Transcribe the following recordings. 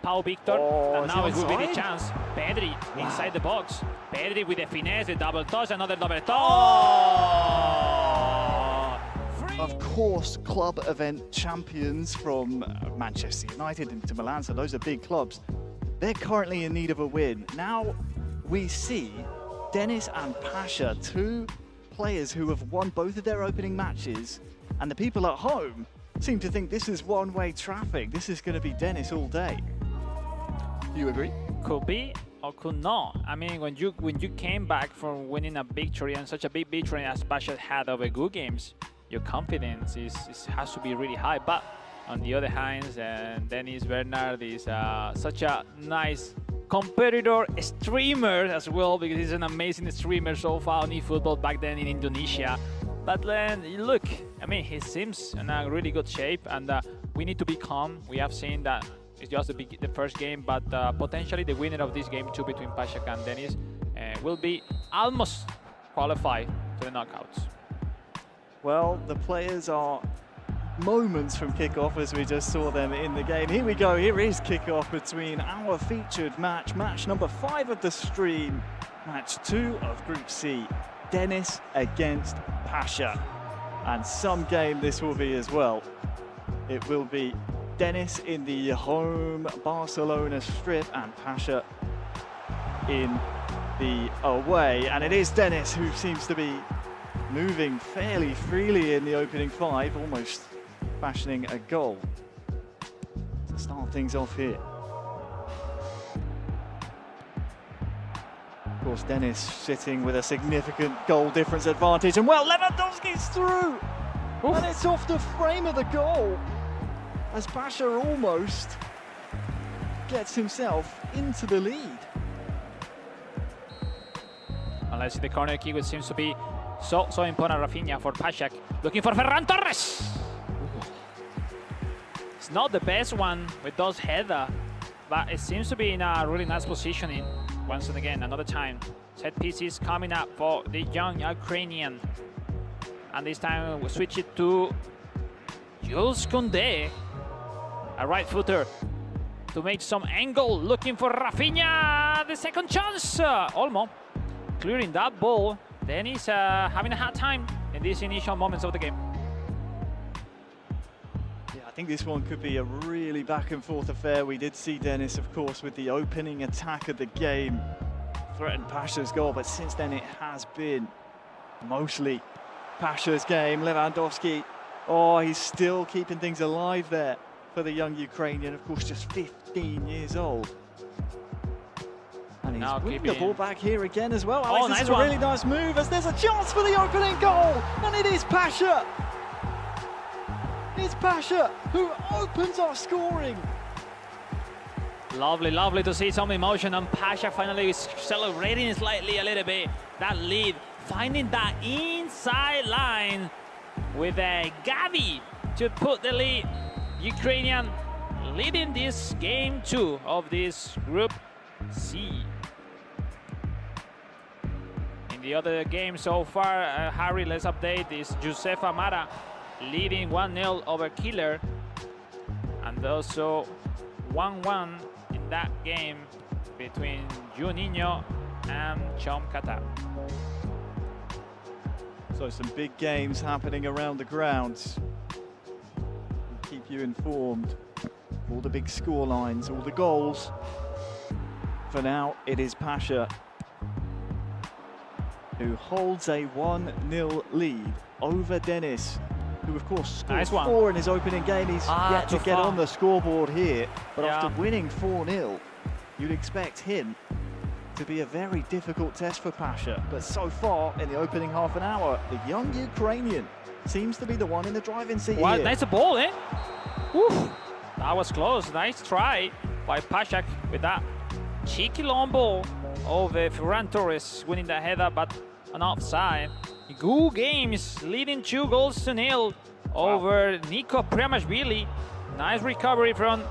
Pau Victor. Oh, And now it will be the inside? chance. Pedri inside the box. Pedri with the finesse, the double touch, another double touch. Oh! Of course, club event champions from Manchester United into Milan, so those are big clubs. They're currently in need of a win. Now we see Dennis and Pasha, two players who have won both of their opening matches, and the people at home seem to think this is one-way traffic. This is going to be Dennis all day. Do you agree? Could be or could not. I mean, when you came back from winning a victory, and such a big victory as Pasha had over good games, your confidence has to be really high. But on the other hand, Dennis Bernard is such a nice competitor, streamer as well, because he's an amazing streamer so far on eFootball back then in Indonesia. But then, look, I mean, he seems in a really good shape, and we need to be calm. We have seen that it's just the first game, but potentially the winner of this game too between PASHAK and Dennis will be almost qualified to the knockouts. Well, the players are moments from kickoff as we just saw them in the game. Here we go, here is kickoff between our featured match number 5 of the stream, match 2 of Group C, Dennis against Pasha. And some game this will be as well. It will be Dennis in the home Barcelona strip and Pasha in the away. And it is Dennis who seems to be moving fairly freely in the opening 5, almost fashioning a goal to start things off here. Of course, Dennis sitting with a significant goal difference advantage, and well, Lewandowski's through! Oof. And it's off the frame of the goal as Pasha almost gets himself into the lead. Unless the corner kick, which seems to be so important. Rafinha for PASHAK, looking for Ferran Torres. It's not the best one with those header, but it seems to be in a really nice positioning. Once and again, another time, set pieces coming up for the young Ukrainian. And this time we switch it to Jules Koundé, a right footer, to make some angle, looking for Rafinha, the second chance. Olmo clearing that ball. Dennis having a hard time in these initial moments of the game. Yeah, I think this one could be a really back and forth affair. We did see Dennis, of course, with the opening attack of the game, threatened Pasha's goal, but since then it has been mostly Pasha's game. Lewandowski, oh, he's still keeping things alive there for the young Ukrainian, of course, just 15 years old. And he's winning the ball back here again as well. Alex, this is a really nice move as there's a chance for the opening goal, and it is Pasha. It's Pasha who opens our scoring. Lovely, lovely to see some emotion, and Pasha finally is celebrating slightly a little bit that lead, finding that inside line with Gavi to put the lead. Ukrainian leading this game 2 of this Group C. In the other game so far, Harry, let's update this. Josef Amara leading 1-0 over Killer, and also 1-1 in that game between Juninho and Chomkata. So some big games happening around the grounds. We'll keep you informed. All the big score lines, all the goals. For now, it is Pasha who holds a 1-0 lead over Dennis, who of course scored 4 in his opening game. He's yet to get on the scoreboard here, but after winning 4-0, you'd expect him to be a very difficult test for Pasha. But so far, in the opening half an hour, the young Ukrainian seems to be the one in the driving seat here. Nice ball, eh? Woo. That was close. Nice try by PASHAK with that cheeky long ball over Ferran Torres, winning the header, but an offside. Good games, leading 2-0 over Nico Priamashvili. Nice recovery from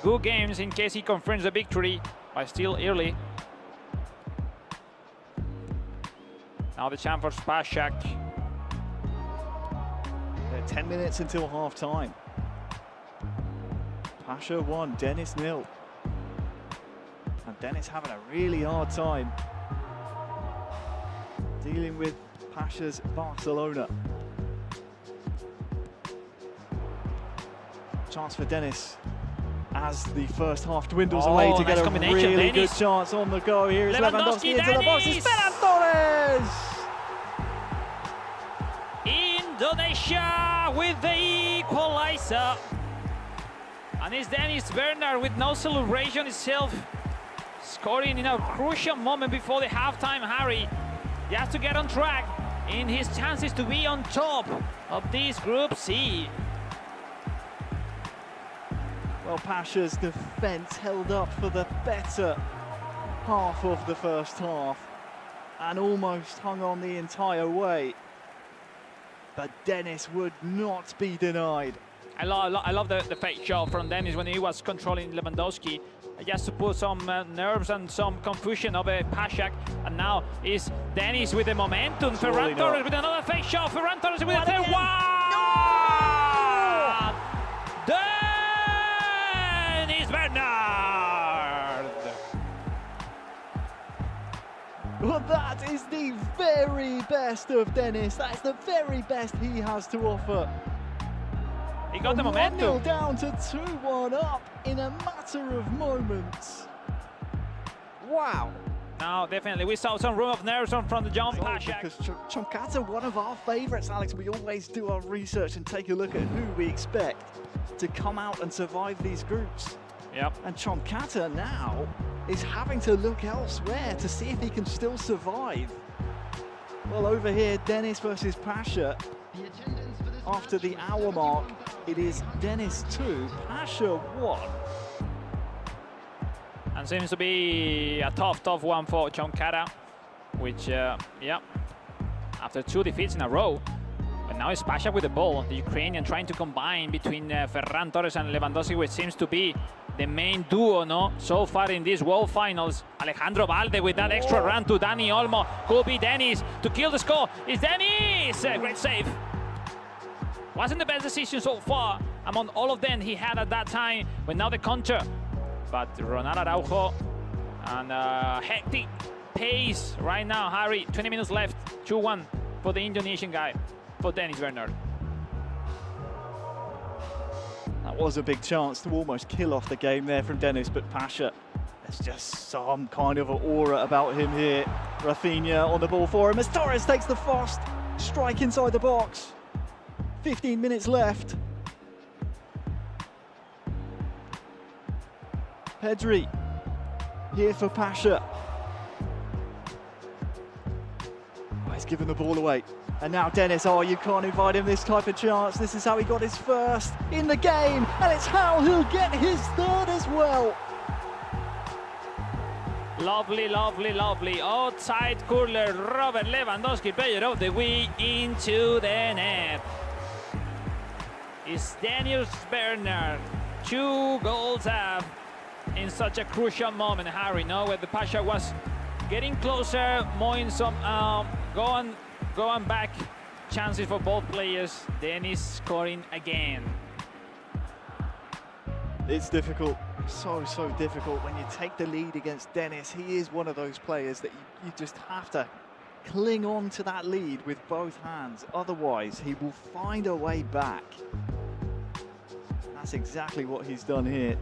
good games in case he confirms the victory, but still early. Now the chance for PASHAK. 10 minutes until half time. Pasha 1, Dennis 0. And Dennis having a really hard time dealing with Pasha's Barcelona. Chance for Dennis as the first half dwindles away to nice get a really good chance on the go. Here is Lewandowski into the box. It's Ferran Torres! Indonesia with the equalizer. And it's Dennis Bernard with no celebration itself, scoring in a crucial moment before the halftime. Harry, he has to get on track in his chances to be on top of this Group C. Well, Pasha's defence held up for the better half of the first half and almost hung on the entire way. But Dennis would not be denied. I love the fake shot from Dennis when he was controlling Lewandowski, just to put some nerves and some confusion over PASHAK. And now is Dennis with the momentum. Ferran Torres with another fake shot. Ferran Torres with a third one. Dennis Bernard. Well, that is the very best of Dennis. That's the very best he has to offer. He got the momentum. 1-0 down to 2-1 up in a matter of moments. Wow. Now, definitely, we saw some room of nerves from the John PASHAK. Because Chomkata, one of our favourites, Alex. We always do our research and take a look at who we expect to come out and survive these groups. Yep. And Chomkata now is having to look elsewhere to see if he can still survive. Well, over here, Dennis versus Pasha. After the hour mark, it is Dennis 2, Pasha 1. And seems to be a tough one for Chomkata, which, yeah, after 2 defeats in a row. But now it's PASHAK with the ball, the Ukrainian trying to combine between Ferran Torres and Lewandowski, which seems to be the main duo, no? So far in these World Finals. Alejandro Valde with that extra run to Dani Olmo. Could be Dennis to kill the score. It's Dennis! Great save. Wasn't the best decision so far among all of them he had at that time, but now the counter. But Ronald Araujo and hectic pace right now, Harry. 20 minutes left, 2-1 for the Indonesian guy, for Dennis Bernard. That was a big chance to almost kill off the game there from Dennis, but Pasha, there's just some kind of an aura about him here. Rafinha on the ball for him as Torres takes the fast strike inside the box. 15 minutes left. Pedri here for Pasha. Oh, he's given the ball away. And now Dennis, oh, you can't invite him this type of chance. This is how he got his first in the game, and it's how he'll get his third as well. Lovely, lovely, lovely. Outside curler, Robert Lewandowski, player of the week, into the net. It's Dennis Bernard. 2 goals up in such a crucial moment, Harry. No, where the PASHAK was getting closer, more in some going back chances for both players. Dennis scoring again. It's difficult, so difficult when you take the lead against Dennis. He is one of those players that you just have to cling on to that lead with both hands. Otherwise, he will find a way back. That's exactly what he's done here.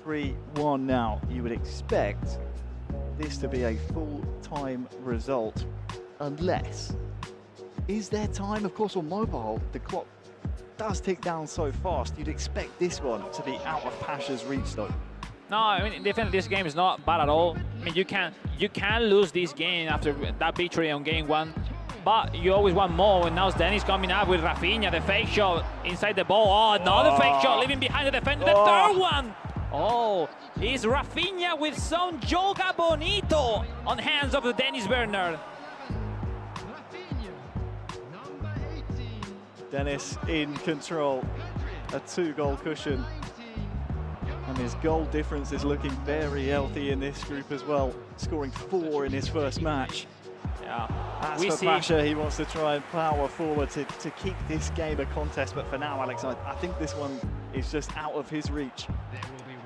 3-1 now. You would expect this to be a full-time result, unless, is there time? Of course, on mobile, the clock does tick down so fast. You'd expect this one to be out of Pasha's reach, though. No, I mean, definitely this game is not bad at all. I mean, you can lose this game after that victory on game 1, but you always want more. And now Dennis coming up with Rafinha, the fake shot inside the ball. Oh, another fake shot, leaving behind the defender. The third one. Oh, it's Rafinha with some joga bonito on hands of the Dennis Bernard. Dennis in control, a 2-goal cushion. And his goal difference is looking very healthy in this group as well, scoring 4 in his first match. Yeah, as for Pasha, he wants to try and power forward to keep this game a contest, but for now, Alex, I think this one is just out of his reach.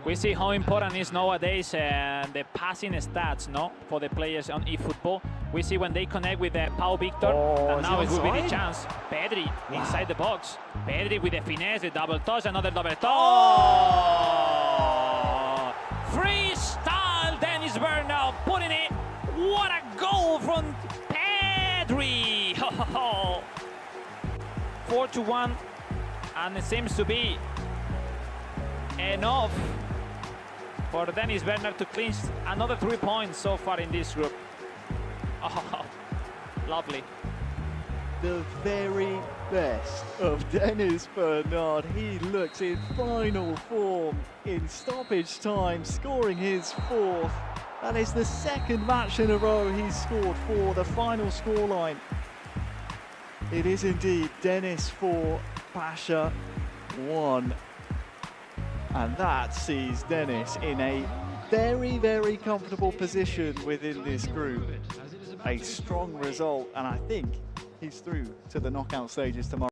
We see how important is nowadays the passing stats, no, for the players on eFootball. We see when they connect with Pau Victor, and now it will be the chance. Pedri inside the box. Pedri with the finesse, the double touch, another double touch. Oh! Freestyle, Dennis Bernal putting it. What a goal from Pedri! 4-1, and it seems to be enough for Dennis Bernal to clinch another 3 points so far in this group. Oh, lovely. The very best of Dennis Bernal. He looks in final form in stoppage time, scoring his 4th. That is the 2nd match in a row he's scored for the final scoreline. It is indeed Dennis 4, PASHAK 1. And that sees Dennis in a very, very comfortable position within this group. A strong result, and I think he's through to the knockout stages tomorrow.